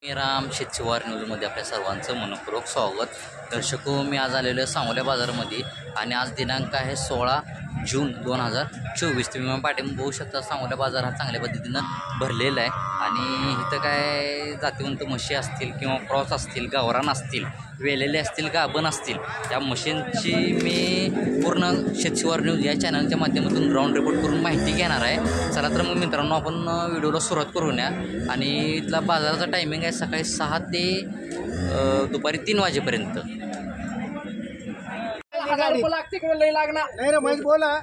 मी राम शेतशिवार न्यूजमध्ये आपल्या सर्वांचं मनपूर्वक स्वागत. दर्शको, मी आज आलेलो आहे सांगोला बाजारामध्ये आणि आज दिनांक आहे 16 जून 2024. तुम्ही मग पाठीमागे बघू शकता सांगोला बाजार हा चांगल्या पद्धतीनं भरलेला आहे आणि इथं काय जातीवंत म्हशी असतील किंवा क्रॉस असतील, गावरान असतील, वेलेले असतील, गाभण असतील, त्या मशीनची मी पूर्ण शेतशिवार न्यूज या चॅनलच्या माध्यमातून ग्राउंड रिपोर्ट करून माहिती घेणार आहे. चला तर मग मित्रांनो, आपण व्हिडिओला सुरुवात करूया. आणि इथला बाजाराचा टायमिंग आहे सकाळी 6 ते दुपारी 3 वाजेपर्यंत. नाही रे महेश बोला,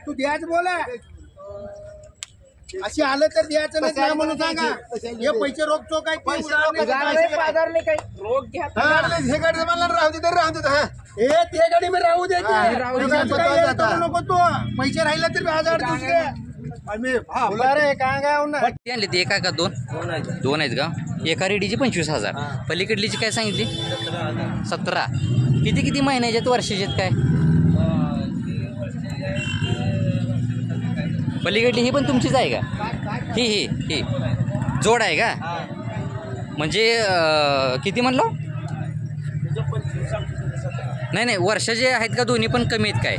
तू द्यायच बोला. अशी आलं तर द्यायचं नाही म्हणून सांगा. हे पैसे रोखतो काय बाजार नाही काही रोग घ्या. हे गाडी मला राहू दे तर राहू दे. हा हे ते गाडी मी राहू दे नको. तो पैसे राहिले तर बाजार दुसरे आणली ती एका का दोन आहेत का? एका रेडीची 25,000. पलीकडलीची काय सांगितली? 17. किती महिन्याच्यात वर्षाच्यात काय? पलीकडली ही पण तुमचीच आहे का? ही जोड आहे का? म्हणजे किती म्हणलं? नाही वर्षाचे आहेत का? दोन्ही पण कमी आहेत काय?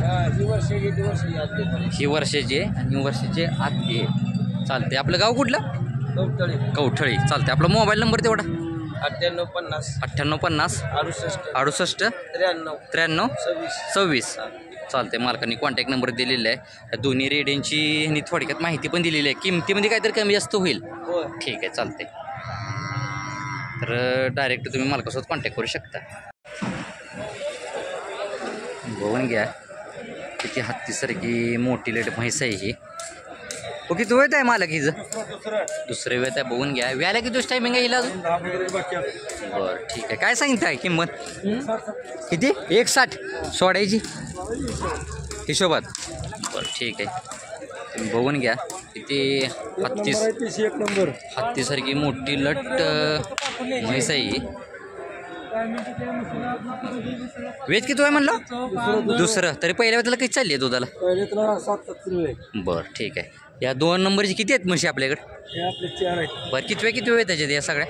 ही वर्षाचे आणि वर्षाचे आतली चालते. आपलं गाव कुठलं? कवठळी. चालते. आपला मोबाईल नंबर तेवढा? 9850 68 93 26. चालते. मालकांनी कॉन्टॅक्ट नंबर दिलेला आहे. या दोन्ही रेड्यांची ह्यांनी थोडक्यात माहिती पण दिलेली आहे. किमतीमध्ये काहीतरी कमी जास्त होईल. ठीक आहे, चालते. तर डायरेक्ट तुम्ही मालकासोबत कॉन्टॅक्ट करू शकता. बघून घ्या किती हत्तीसारखी मोठी लेट म्हैस आहे ही. हो, किती वेळ आहे मालक हिचं? दुसरे वेळ आहे. बघून घ्या. व्याला किती दिवस टायमिंग आहे हिला अजून? बरं, ठीक आहे. काय सांगितलं आहे किंमत? किती? 160 सोडायची हिशोबात? बरं, ठीक आहे. तुम्ही बघून घ्या किती हत्तीसारखी मोठी लट म्हैस आहे ही. वेज किती आहे म्हणलं? दुसरं. तरी पहिल्या वेळेला किती चालली आहे दुधाला? बरं, ठीक आहे. या 2 नंबरची किती आहेत म्हशी आपल्याकडे? बरं, किती वेळ त्याच्यात या सगळ्या?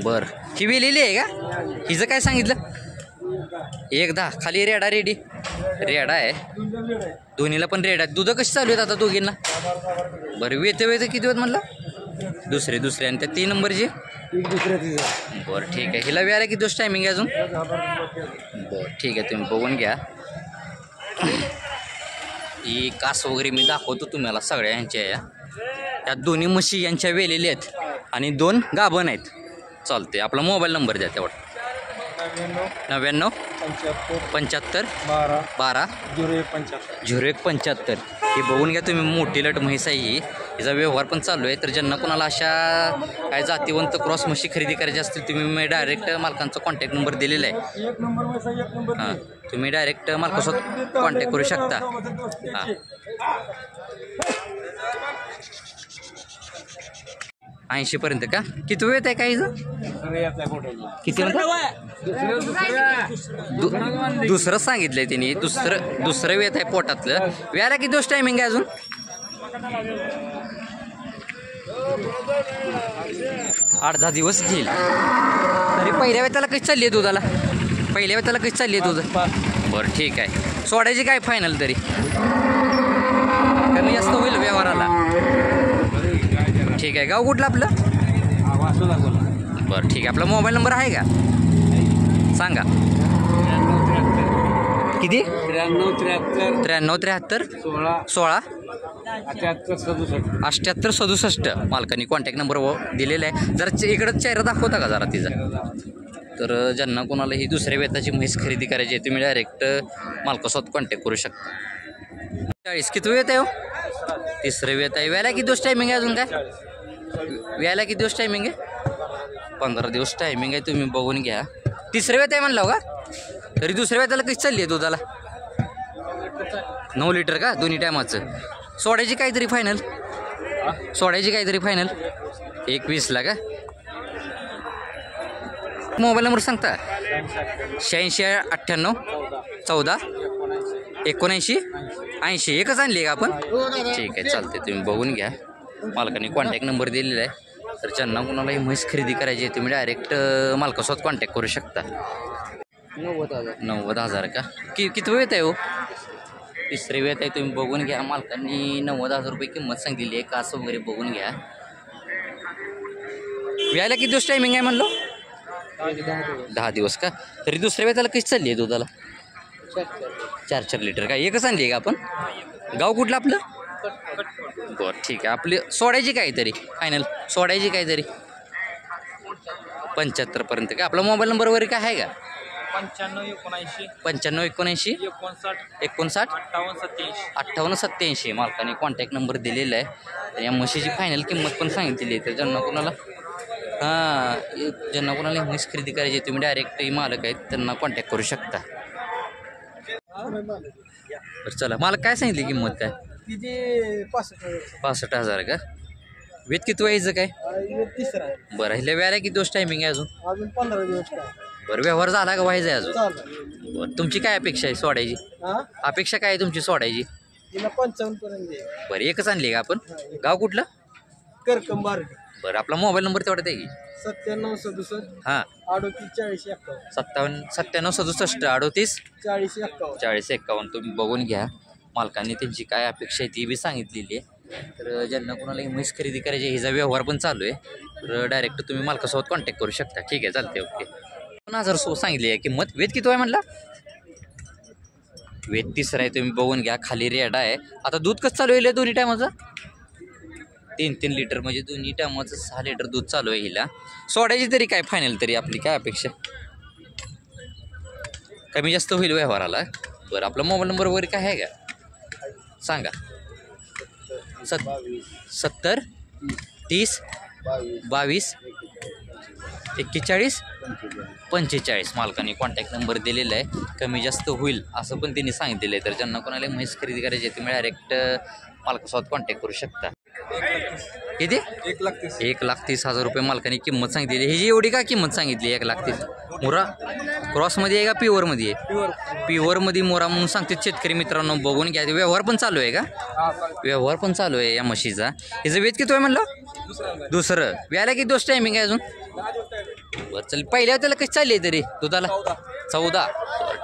बरं, ही वेलेली आहे का? हिचं काय सांगितलं? 110. खाली रेडा रेडा आहे. दोन्हीला पण रेडा आहे. दुधं कशी चालू आहेत आता दोघींना? बरं, वेळ किती आहेत म्हणलं? दुसरे. आणि त्या 3 नंबरची? बरं, ठीक आहे. हिला वेळाला किती दिवस टायमिंग आहे अजून? बरं, ठीक आहे. तुम्ही बघून घ्या. ही कास वगैरे मी दाखवतो तुम्हाला सगळ्या यांच्या. या दोन्ही म्हशी यांच्या वेलेल्या आहेत आणि 2 गाभण आहेत. चालते. आपला मोबाईल नंबर द्या तेवढा. 99 75 12 0175. ही बघून घ्या तुम्ही. मोठी लट म्हैस आहे ही. हिचा व्यवहार पण चालू आहे. तर ज्यांना कोणाला अशा काय जातीवंत क्रॉस म्हशी खरेदी करायची असतील, तुम्ही मी डायरेक्ट मालकांचा कॉन्टॅक्ट नंबर दिलेला आहे. हां, तुम्ही डायरेक्ट मालकासोबत कॉन्टॅक्ट करू शकता. हां, 80पर्यंत का? किती वेळ आहे काही? किती दुसरं सांगितलंय त्यांनी. दुसरं वेळ आहे पोटातलं. वेळाला किती दिवस टायमिंग आहे अजून? 8-10 दिवस घेईल. तरी पहिल्या वेळेला कशी चालली आहे दुधाला? कशी चालली आहे दूध? बरं, ठीक आहे. सोडायची काय फायनल? तरी कमी जास्त होईल व्यवहाराला. ठीक आहे. गाव कुठलं आपलं? बरं, ठीक आहे. आपला मोबाईल नंबर आहे का? सांगा. किती? 93 16 78 67. मालकांनी कॉन्टॅक्ट नंबर दिलेला आहे. जरा इकडं चेहरा दाखवता का जरा तिचा? तर ज्यांना कोणाला ही दुसऱ्या वेताची म्हैस खरेदी करायची आहे, तुम्ही डायरेक्ट मालकासोबत कॉन्टॅक्ट करू शकता. 40. किती वेळ आहे हो? 3रं वेत आहे. वेळेला किती दिवस टायमिंग आहे अजून? काय वेळेला किती दिवस टायमिंग आहे? 15 दिवस टायमिंग आहे. तुम्ही बघून घ्या. 3रं वेत आहे म्हणलं का? तरी दुसऱ्या वेताला कशी चालली आहे दुधाला? 9 लिटर का? दोन्ही टायमाचं. सोडायची काहीतरी फायनल? 21ला का? मोबाईल नंबर सांगता? 86 98 14 79 80. एकच आणली का आपण? ठीक आहे, चालते. तुम्ही बघून घ्या. मालकाने कॉन्टॅक्ट नंबर दिलेला आहे. तर ज्यांना कोणाला ही म्हैस खरेदी करायची आहे तुम्ही डायरेक्ट मालकासोबत कॉन्टॅक्ट करू शकता. 90,000 का? किती वेळ आहे हो? तिसरी वेळ आहे. तुम्ही बघून घ्या. मालकांनी 90,000 रुपये किंमत सांगितलेली आहे. कास वगैरे बघून घ्या. व्यायला किती दिवस टायमिंग आहे म्हणलो? 10 दिवस का? तरी दुसऱ्या वेळेला कशी चालली आहे दुधाला? 4 लिटर का? एकच आणली आहे का आपण? गाव कुठलं आपलं? बरं ठीक आहे. आपली सोडायची काहीतरी फायनल सोडायची काहीतरी 75 पर्यंत का? आपला मोबाईल नंबर वगैरे काय आहे का? 95 79 59 58 87. मालकाने कॉन्टॅक्ट नंबर दिलेला आहे. तर या म्हशीची फायनल किंमत पण सांगितलेली आहे. तर ज्यांना कोणाला म्हैस खरेदी करायची तुम्ही डायरेक्ट मालक आहेत त्यांना कॉन्टॅक्ट करू शकता. बरं चला. मालक काय सांगितली किंमत काय? 65,000 का? वेत किती व्हायचं काय? बरं ह्याला व्यायला किती दिवस टायमिंग आहे अजून? 15 दिवस. बरं व्यवहार झाला का व्हायचा आहे अजून? बरं तुमची काय अपेक्षा आहे सोडायची? अपेक्षा काय आहे तुमची सोडायची? 55 पर्यंत. बरं एकच आणली का आपण? गाव कुठलं? करकंबार. बरं आपला मोबाईल नंबर तेवढा द्या की. 97 67 हां 38 40 51. 97 67 38 40 51. 40 51. तुम्ही बघून घ्या. मालकांनी त्यांची काय अपेक्षा आहे ती बी सांगितलेली आहे. तर ज्यांना कोणाला म्हैस खरेदी करायची हिचा व्यवहार पण चालू आहे. तर डायरेक्ट तुम्ही मालकासोबत कॉन्टॅक्ट करू शकता. ठीक आहे चालते. ओके. 50,000 सांगितली आहे किंमत. वेत किती आहे म्हणला? वेत तिसरा आहे. तुम्ही बघून घ्या. खाली रेडा आहे. आता दूध कसं चालू आहे दोन्ही टायमाचं? 3 लिटर म्हणजे दोन्ही टायमाचं 6 लिटर दूध चालू आहे हिला. सोडायची तरी काय फायनल तरी आपली काय अपेक्षा? कमी जास्त होईल व्यवहाराला. बरं आपला मोबाईल नंबर वगैरे काय आहे का सांगा? 70 30 22 41 45. मालकाने कॉन्टॅक्ट नंबर दिलेला आहे. कमी जास्त होईल असं पण त्यांनी सांगितलेलं आहे. तर ज्यांना कोणाला म्हैस खरेदी करायची आहे तुम्ही डायरेक्ट मालकासोबत कॉन्टॅक्ट करू शकता. किती? 1,30,000 रुपये मालकाने किंमत सांगितलेली. ह्याची एवढी का किंमत सांगितली? 1,30,000. मोरा क्रॉसमध्ये आहे का प्युअरमध्ये आहे? प्युअरमध्ये मोरा म्हणून सांगते शेतकरी मित्रांनो. बघून घ्या. व्यवहार पण चालू आहे का? व्यवहार पण चालू आहे या म्हशीचा. ह्याचं वेत किती आहे म्हणलं? दुसरं. व्यायला किती दिवस टायमिंग आहे अजून? बरं चल. पहिल्या त्याला कशी चालली आहे तरी दुधाला? 14.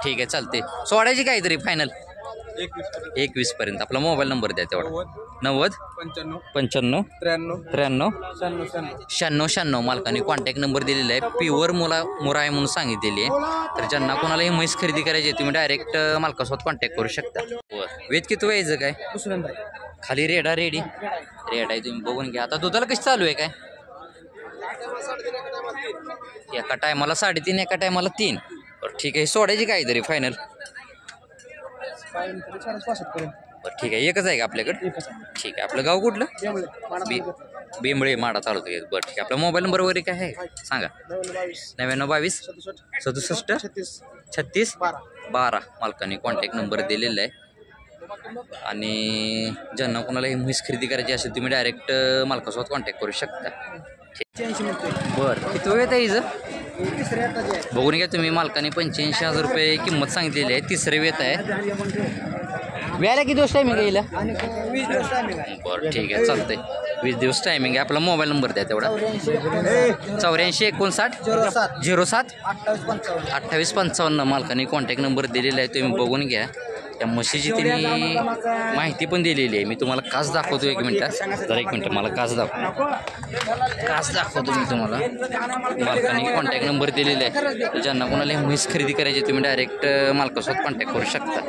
ठीक आहे चालते. सोडायची काय तरी फायनल? 21 पर्यंत. आपला मोबाईल नंबर द्या तेवढा. 90 95 93 96. मालकाने कॉन्टॅक्ट नंबर दिलेला आहे. प्युअर मोरा आहे म्हणून सांगितलेली आहे. तर ज्यांना कोणालाही म्हैस खरेदी करायची आहे तुम्ही डायरेक्ट मालकासोबत कॉन्टॅक्ट करू शकता. वेत किती व्हायचं काय? खाली रेडा रेडी रेड आहे. तुम्ही बघून घ्या. आता दुधाला कशी चालू आहे काय? एका टायमाला 3.5 एका टायमाला 3. बरं ठीक आहे. सोडायची काहीतरी फायनल? बरं ठीक आहे. एकच आहे का आपल्याकडे? ठीक आहे. आपलं गाव कुठलं? बेंबळे माडा तालुका. बरं ठीक आहे. आपला मोबाईल नंबर वगैरे काय आहे सांगा? 99 22 67 36 12. मालकाने कॉन्टॅक्ट नंबर दिलेला आहे. आणि ज्यांना कोणाला ही म्हैस खरेदी करायची असेल तुम्ही डायरेक्ट मालकासोबत कॉन्टॅक्ट करू शकता. बरं किती वेळ आहे हिचं? बघून घ्या तुम्ही. मालकाने 85,000 रुपये किंमत सांगितलेली आहे. तिसरे वेत आहे. व्यायला किती दिवस टायमिंग आहे हिला? 20 दिवस टायमिंग आहे. बरं ठीक आहे चालतंय. 20 दिवस टायमिंग आहे. आपला मोबाईल नंबर द्या तेवढा. 84 59 07 28 55. मालकाने कॉन्टॅक्ट नंबर दिलेला आहे. तुम्ही बघून घ्या. त्या म्हशीची त्यांनी माहिती पण दिलेली आहे. मी तुम्हाला कास दाखवतो. 1 मिनटं जरा 1 मिनटं मला कास दाखवतो मी तुम्हाला. मालकाने कॉन्टॅक्ट नंबर दिलेला आहे. ज्यांना कोणाला म्हैस खरेदी करायची तुम्ही डायरेक्ट मालकासोबत कॉन्टॅक्ट करू शकता.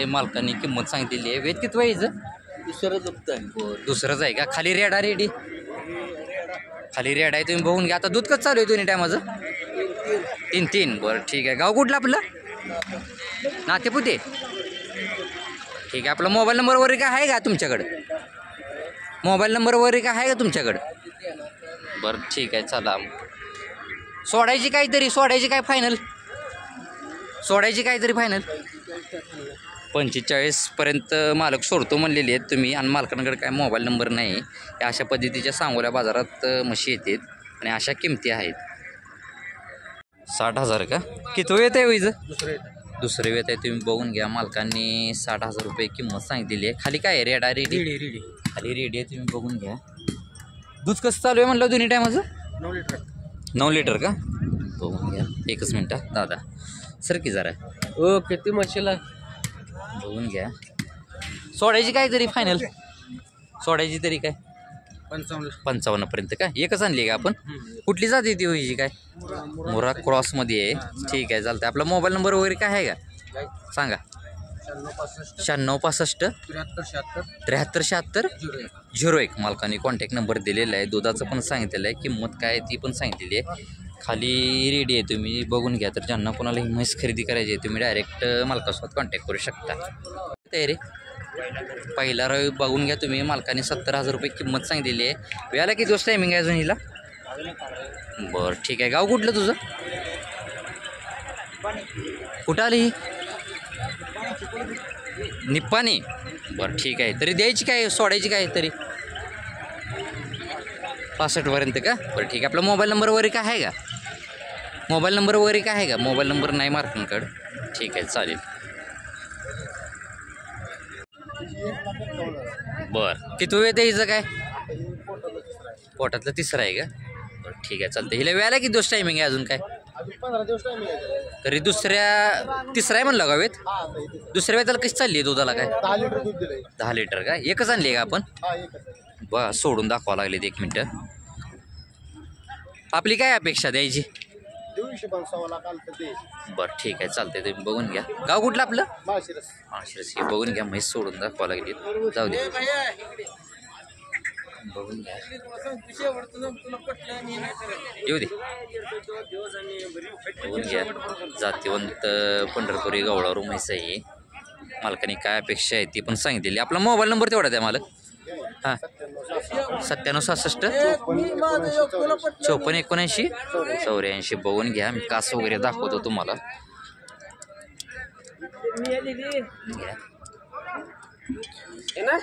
मालकाने किंमत सांगितलेली आहे. वेत किती व्हायचं? दुसरंच आहे का? खाली रेडा रेडी खाली रेड आहे. तुम्ही बघून घ्या. आता दूध कसं चालू आहे दोन्ही टायमाचं? 3. बरं ठीक आहे. गाव कुठलं आपलं? नातेपुते. ठीक आहे. आपला मोबाईल नंबर वगैरे काय आहे का तुमच्याकडं? मोबाईल नंबर वगैरे काय आहे का तुमच्याकडं? बरं ठीक आहे. चला. सोडायची काय फायनल? 45 पर्यंत मालक सोडतो म्हणलेले आहेत तुम्ही. आणि मालकांकडे काय मोबाईल नंबर नाही. अशा पद्धतीच्या सांगोल्या बाजारात म्हशी येतात आणि अशा किमती आहेत. 60,000 का? किती वेळ आहे वैज? दुसरे वेत आहे. तुम्ही बघून घ्या. मालकांनी 60,000 रुपये किंमत सांगितलेली आहे. खाली काय आहे? रेडी खाली रेडी आहे. तुम्ही बघून घ्या. दूध कसं चालू आहे म्हणलं दोन्ही टायमाचं? 9 लिटर 9 लिटर का? बघून घ्या एकच मिनटं दादा सर की जरा ओ किती म्हशीला बघून घ्या. सोडायची काय तरी फायनल सोडायची तरी काय 55 पर्यंत का? एकच आणली का आपण? कुठली जाती ती होईची काय? मोरा क्रॉसमध्ये आहे. ठीक आहे चालतं. आपला मोबाईल नंबर वगैरे काय आहे का सांगा? 9665 73 76 01 मालकाने कॉन्टॅक्ट नंबर दिलेला आहे. दुधाचं पण सांगितलेलं आहे. किंमत काय आहे ती पण सांगितलेली आहे. खाली रेडी आहे तुम्ही बघून घ्या. तर ज्यांना कोणाला ही म्हैस खरेदी करायची आहे तुम्ही डायरेक्ट मालकासोबत कॉन्टॅक्ट करू शकता. तयारी पहिला रवी बघून घ्या तुम्ही. मालकाने 70,000 रुपये किंमत सांगितलेली आहे. वेळाला किती दिवस टायमिंग आहे अजून हिला? बरं ठीक आहे. गाव कुठलं तुझं? कुठं आली ही? निप्पाणी. बरं ठीक आहे. तरी द्यायची काय सोडायची काय तरी 65 पर्यंत का? बरं ठीक आहे. आपला मोबाईल नंबर वगैरे काय आहे का? मोबाईल नंबर वगैरे काय आहे का? मोबाईल नंबर नाही मार्किंगकडं. ठीक आहे चालेल. बरं किती वेळ द्यायचं काय? पोटातलं तिसरं आहे का? बरं ठीक आहे चालतं. हिला वेळाला किती दिवस टायमिंग आहे अजून काय? 15 दिवस टाइम आहे. तरी तिसरा आहे म्हणलं गावेत. दुसऱ्या वेळेला कशी चालली आहे दुधाला काय? 10 लिटर दूध दिलंय. 10 लिटर का? एकच आणली आहे का आपण? हा एकच. बा सोडून दाखवा लागले 1 मिनटं. आपली काय अपेक्षा द्यायची? देऊ हिशोबाने 1.25 लाख आलं तर ते. बरं ठीक आहे चालतंय. तुम्ही बघून घ्या. गाव कुठलं आपलं? माळशिरस. माळशिरस. हे बघून घ्या. म्हैस सोडून दाखवा लागली. जाऊ दे बघून घ्या. येऊ दे बघून घ्या. जातीवंत पंढरपुरी गवळारू म्हैस आहे. मालकाने काय अपेक्षा आहे ती पण सांगितलेली. आपला मोबाईल नंबर तेवढा द्या मला. हां 97 66 54 79 84. बघून घ्या. मी कास वगैरे दाखवतो तुम्हाला. घ्या.